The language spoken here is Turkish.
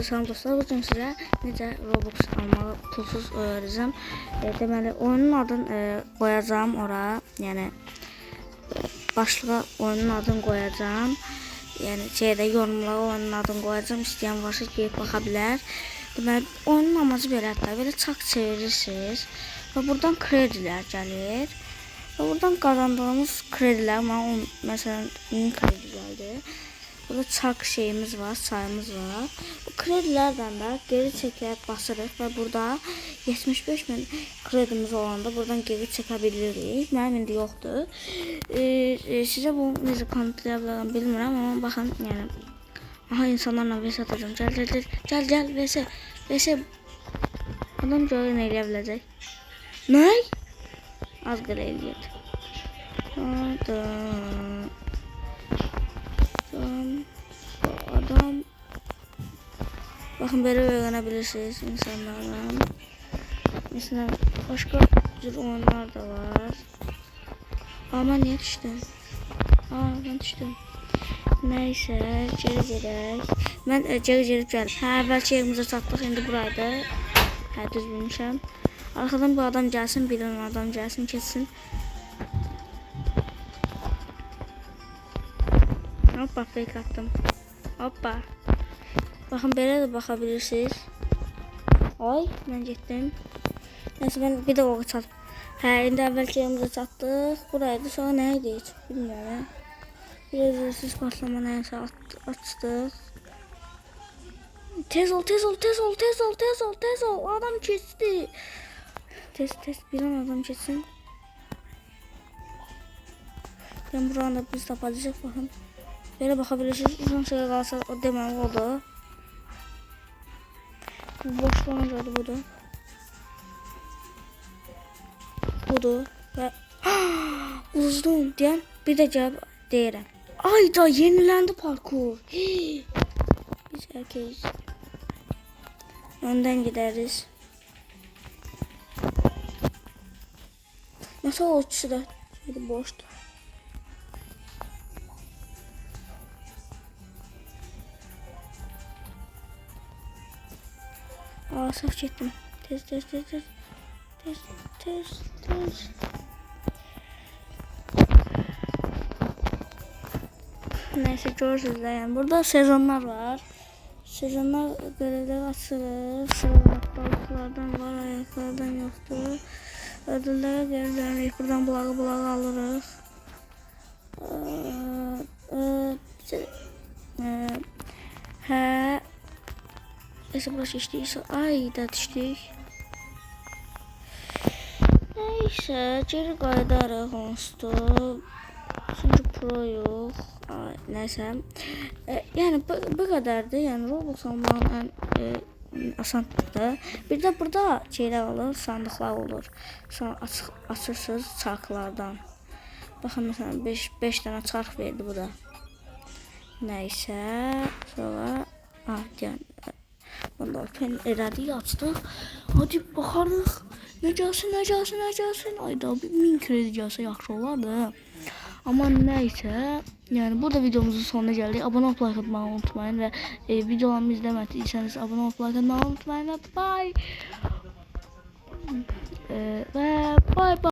Salam dostlar, bugün sizə necə Robux almağı pulsuz öyrədəcəm. Deməli, oyunun adını qoyacağım ora. Yəni başlığa oyunun adını qoyacağım. Yəni şeydə yorumlara oyunun adını qoyacağım. İstəyən varsa girib baxa bilər. Deməli, oyunun amacı belədir. Belə çark çevirirsiniz və buradan kredilər gəlir. Və buradan qazandığınız kredilər, məsələn 1000 kredi gəldi. Burada çark şeyimiz var, sayımız var. Bu kredilerden de geri çekerek basırıq və burada 75.000 kredimiz olanda buradan geri çekebilirik. Mənim indi yoxdur. Sizə bu necə kanıtlaya bilərəm bilmirəm, amma baxın, yəni aha insanlarla vs atacağım. Gəl vs. Adam görür nə eləyə biləcək. Nə? Az qala eləyir. Adam bakın böyle öğrenebilirsiniz insanlarla. Mesela başka tür oyunlar da var. Ama niye düştüm? Ben düştüm. Neyse geri gerek. Ben geri geldim. Belki yerimize çatdıq. İndi buraydı. Düz bilmişəm. Arkadan bu adam gelsin, bir adam gelsin, keçsin. Hoppa fake attım. Hoppa. Bakın böyle de bakabilirsiniz. Ay ben gittim. Neyse ben bir de o çattım. İndi əvvəlki yerimize çatdıq. Buraydı. Sonra neydi hiç bilmiyorum. Biraz siz patlama neyse açtık. Tez ol. Adam keçti. Tez bir an adam keçsin. Ben buradan da biz tapacağız bakın. Böyle bakabilirsiniz. Uzun süre kalsa o deməli oldu. Bu boşlanıncadır budur. Budur. Ve uzdum deyən bir də gəlib deyirəm. Ayda yenilendi parkur. Biz herkes önden gideriz. Nasıl o ikisi de boştu. Saf çektim. Tez. Neyse görürsünüz yani. Burada sezonlar var. Sezonlar görevleri açılır. Balıklardan var, ayaklardan yoktur. Ödüllere geri dönürük. Buradan bulağı alırıq. Neyse burası işteyse ayda düşdük. Neyse geri qayıdarıq onsuz. Çünkü pro yok. Neyse. Yani bu kadardı. Yani Roblox almanın asandır. Bir de burada şeyler olur, sandıklar olur. Sonra açırsınız çarklardan. Bakın mesela 5 tane çark verdi bu da. Neyse. Sonra yani bunlar pen eradı açtık. Hadi bakarıq. Ne gəlsin. Ayda 1000 kredi gəlsə yaxşı olardı. Ama neyse. Yani burada videomuzun sonuna geldik. Abone olup like atmayı unutmayın ve videolarımı izlemediyseniz abone olup like atmayı unutmayın ve bye.